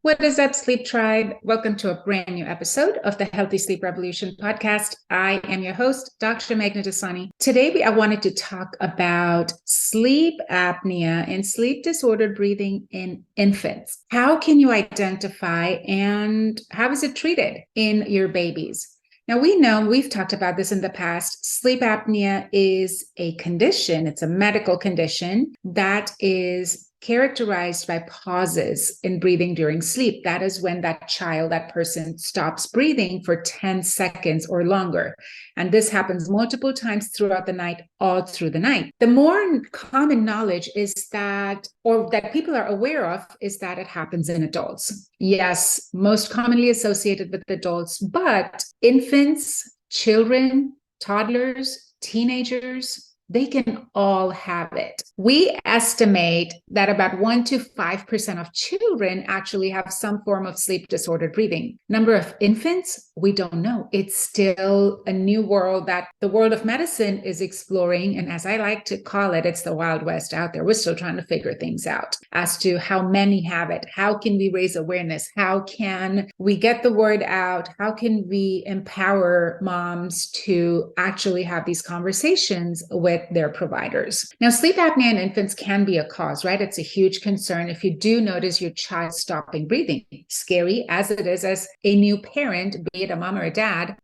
What is up, Sleep Tribe? Welcome to a brand new episode of the Healthy Sleep Revolution podcast. I am your host, Dr. Meghna Dassani. Today, I wanted to talk about sleep apnea and sleep disordered breathing in infants. How can you identify and how is it treated in your babies? Now, we know we've talked about this in the past. Sleep apnea is a condition, it's a medical condition that is characterized by pauses in breathing during sleep. That is when that person stops breathing for 10 seconds or longer. And this happens multiple times throughout the night, all through the night. The more common knowledge is that, or that people are aware of, is that it happens in adults. Yes, most commonly associated with adults, but infants, children, toddlers, teenagers, they can all have it. We estimate that about 1 to 5% of children actually have some form of sleep disordered breathing. Number of infants, we don't know. It's still a new world that the world of medicine is exploring. And as I like to call it, it's the Wild West out there. We're still trying to figure things out as to how many have it. How can we raise awareness? How can we get the word out? How can we empower moms to actually have these conversations with their providers? Now, sleep apnea in infants can be a cause, right? It's a huge concern if you do notice your child stopping breathing. Scary as it is as a new parent, be it a mom or a dad,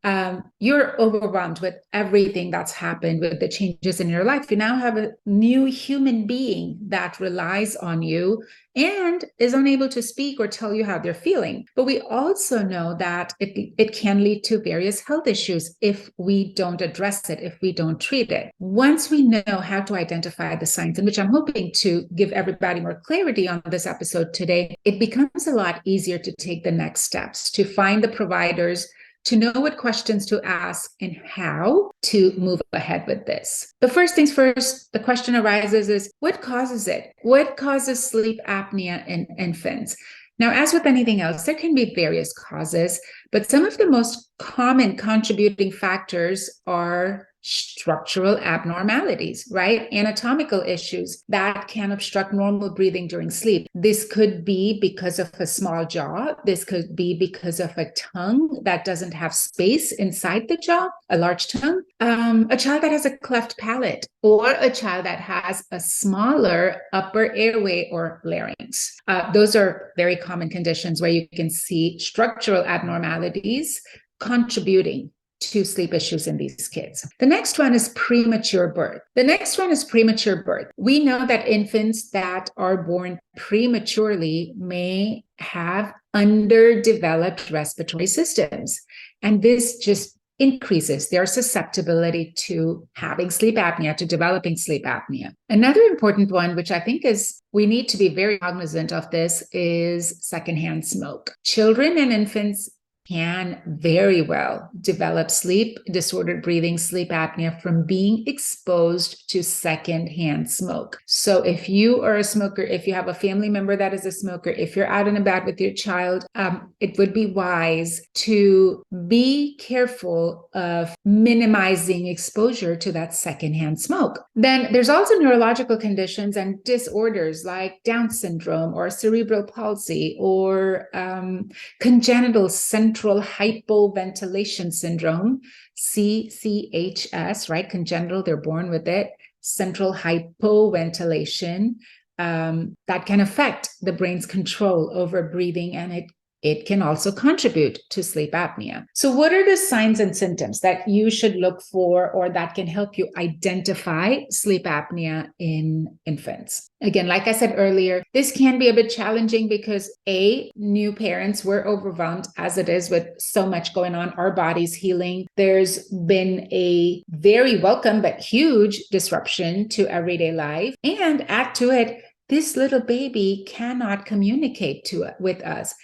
you're overwhelmed with everything that's happened with the changes in your life. You now have a new human being that relies on you and is unable to speak or tell you how they're feeling. But we also know that it can lead to various health issues if we don't address it, if we don't treat it. Once we know how to identify the signs, in which I'm hoping to give everybody more clarity on this episode today, it becomes a lot easier to take the next steps, to find the providers, to know what questions to ask and how to move ahead with this. The first things first, the question arises is, what causes it? What causes sleep apnea in infants? Now, as with anything else, there can be various causes, but some of the most common contributing factors are structural abnormalities, right? Anatomical issues that can obstruct normal breathing during sleep. This could be because of a small jaw. This could be because of a tongue that doesn't have space inside the jaw, a large tongue, a child that has a cleft palate, or a child that has a smaller upper airway or larynx. Those are very common conditions where you can see structural abnormalities contributing to sleep issues in these kids. The next one is premature birth. We know that infants that are born prematurely may have underdeveloped respiratory systems. And this just increases their susceptibility to having sleep apnea, to developing sleep apnea. Another important one, which I think is we need to be very cognizant of this, is secondhand smoke. Children and infants can very well develop sleep disordered breathing, sleep apnea from being exposed to secondhand smoke. So if you are a smoker, if you have a family member that is a smoker, if you're out and about with your child, it would be wise to be careful of minimizing exposure to that secondhand smoke. Then there's also neurological conditions and disorders like Down syndrome or cerebral palsy or congenital central hypoventilation syndrome, CCHS, right? Congenital, they're born with it. Central hypoventilation, that can affect the brain's control over breathing, and it can also contribute to sleep apnea. So what are the signs and symptoms that you should look for or that can help you identify sleep apnea in infants? Again, like I said earlier, this can be a bit challenging because new parents were overwhelmed as it is with so much going on, our bodies healing. There's been a very welcome but huge disruption to everyday life. And add to it, this little baby cannot communicate with us.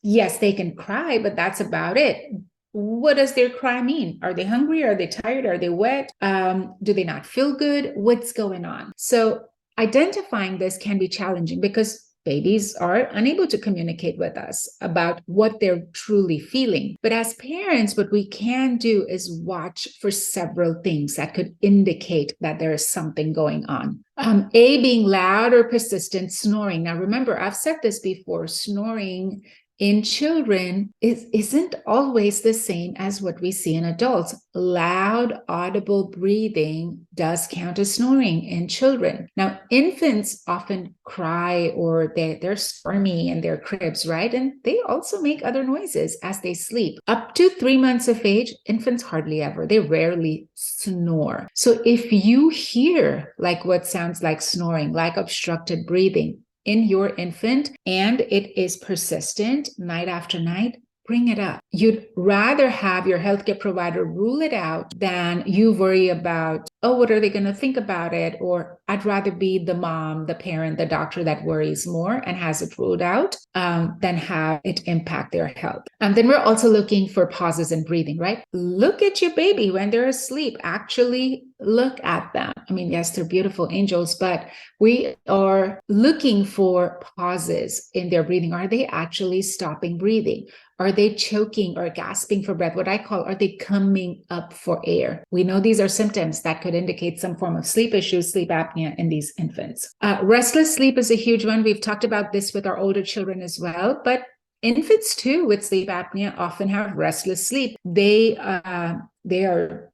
Yes, they can cry, but that's about it. What does their cry mean? Are they hungry? Are they tired? Are they wet? Do they not feel good? What's going on? So identifying this can be challenging because babies are unable to communicate with us about what they're truly feeling. But as parents, what we can do is watch for several things that could indicate that there is something going on. A, being loud or persistent snoring. Now, remember, I've said this before, snoring in children isn't always the same as what we see in adults. Loud, audible breathing does count as snoring in children. Now, infants often cry or they're squirmy in their cribs, right? And they also make other noises as they sleep. Up to 3 months of age, infants hardly ever, they rarely snore. So if you hear like what sounds like snoring, like obstructed breathing, in your infant and it is persistent night after night, bring it up. You'd rather have your healthcare provider rule it out than you worry about, oh, what are they going to think about it? Or I'd rather be the mom, the parent, the doctor that worries more and has it ruled out than have it impact their health. Then we're also looking for pauses in breathing, right? Look at your baby when they're asleep. Actually look at them. I mean, yes, they're beautiful angels, but we are looking for pauses in their breathing. Are they actually stopping breathing? Are they choking or gasping for breath? What I call, are they coming up for air? We know these are symptoms that could indicate some form of sleep issues, sleep apnea in these infants. Restless sleep is a huge one. We've talked about this with our older children as well, but infants too with sleep apnea often have restless sleep. They are,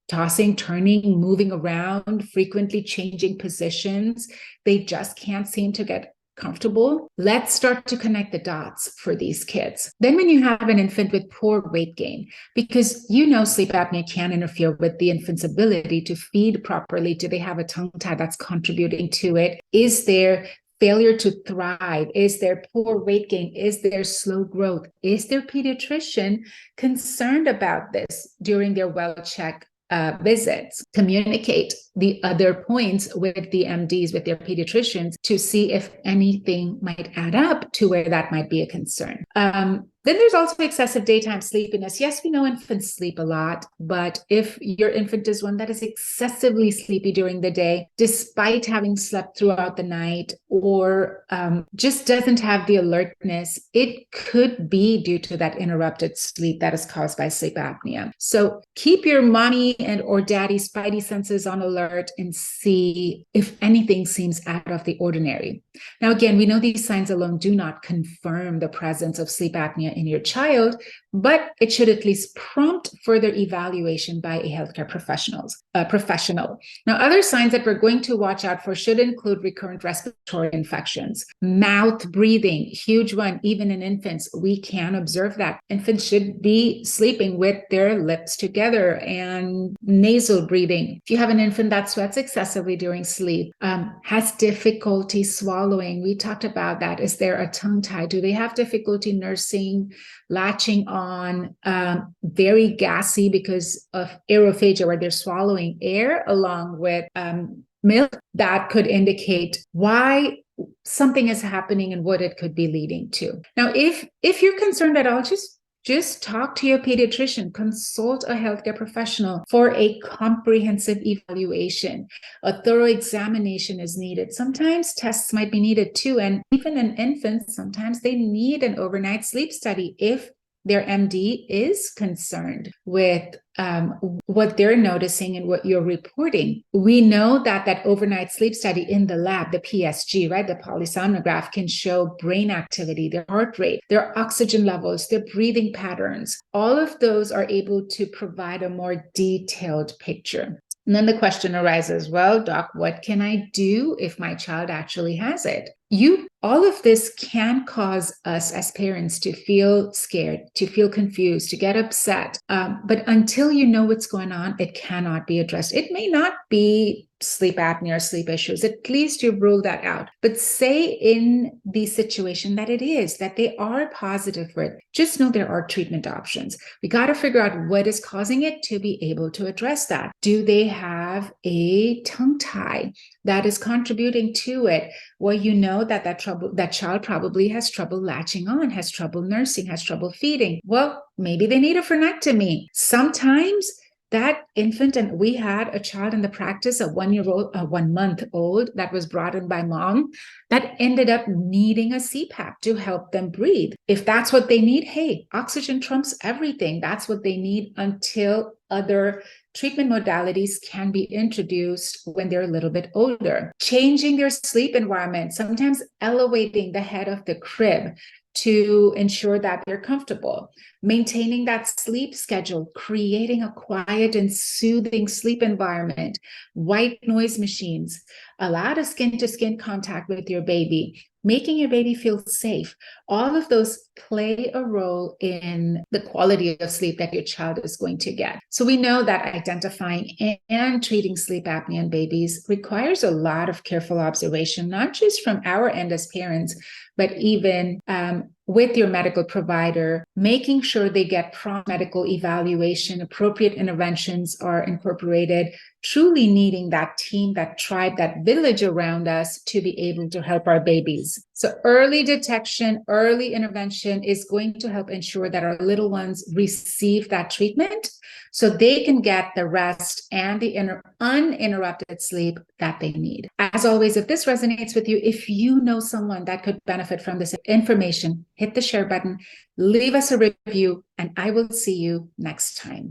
tossing, turning, moving around, frequently changing positions. They just can't seem to get comfortable. Let's start to connect the dots for these kids. Then when you have an infant with poor weight gain, because sleep apnea can interfere with the infant's ability to feed properly. Do they have a tongue tie that's contributing to it? Is there failure to thrive? Is there poor weight gain? Is there slow growth? Is their pediatrician concerned about this during their well check visits? Communicate the other points with the MDs, with their pediatricians, to see if anything might add up to where that might be a concern. Then there's also excessive daytime sleepiness. Yes, we know infants sleep a lot, but if your infant is one that is excessively sleepy during the day, despite having slept throughout the night, or just doesn't have the alertness, it could be due to that interrupted sleep that is caused by sleep apnea. So keep your mommy and or daddy spidey senses on alert and see if anything seems out of the ordinary. Now, again, we know these signs alone do not confirm the presence of sleep apnea in your child, but it should at least prompt further evaluation by a healthcare professional. Now, other signs that we're going to watch out for should include recurrent respiratory infections, mouth breathing, huge one. Even in infants, we can observe that. Infants should be sleeping with their lips together, and nasal breathing. If you have an infant that sweats excessively during sleep, has difficulty swallowing, we talked about that. Is there a tongue tie? Do they have difficulty nursing, latching on, very gassy because of aerophagia, where they're swallowing air along with milk? That could indicate why something is happening and what it could be leading to. Now, if you're concerned at all, just talk to your pediatrician, consult a healthcare professional for a comprehensive evaluation. A thorough examination is needed. Sometimes tests might be needed too. And even in infants, sometimes they need an overnight sleep study if their MD is concerned with what they're noticing and what you're reporting. We know that overnight sleep study in the lab, the PSG, right, the polysomnograph, can show brain activity, their heart rate, their oxygen levels, their breathing patterns. All of those are able to provide a more detailed picture. And then the question arises, well, doc, what can I do if my child actually has it? All of this can cause us as parents to feel scared, to feel confused, to get upset. But until you know what's going on, it cannot be addressed. It may not be sleep apnea or sleep issues. At least you've ruled that out. But say in the situation that it is, that they are positive for it, just know there are treatment options. We got to figure out what is causing it to be able to address that. Do they have a tongue tie that is contributing to it? Well, you know that child probably has trouble latching on, has trouble nursing, has trouble feeding. Well, maybe they need a frenectomy. Sometimes that infant, and we had a child in the practice, a 1 month old that was brought in by mom, that ended up needing a CPAP to help them breathe. If that's what they need, hey, oxygen trumps everything. That's what they need until other treatment modalities can be introduced when they're a little bit older. Changing their sleep environment, sometimes elevating the head of the crib to ensure that they're comfortable, maintaining that sleep schedule, creating a quiet and soothing sleep environment, white noise machines, a lot of skin-to-skin contact with your baby, making your baby feel safe. All of those play a role in the quality of sleep that your child is going to get. So we know that identifying and treating sleep apnea in babies requires a lot of careful observation, not just from our end as parents, but even with your medical provider, making sure they get prompt medical evaluation, appropriate interventions are incorporated, truly needing that team, that tribe, that village around us to be able to help our babies. So early detection, early intervention is going to help ensure that our little ones receive that treatment so they can get the rest and the uninterrupted sleep that they need. As always, if this resonates with you, if you know someone that could benefit from this information, hit the share button, leave us a review, and I will see you next time.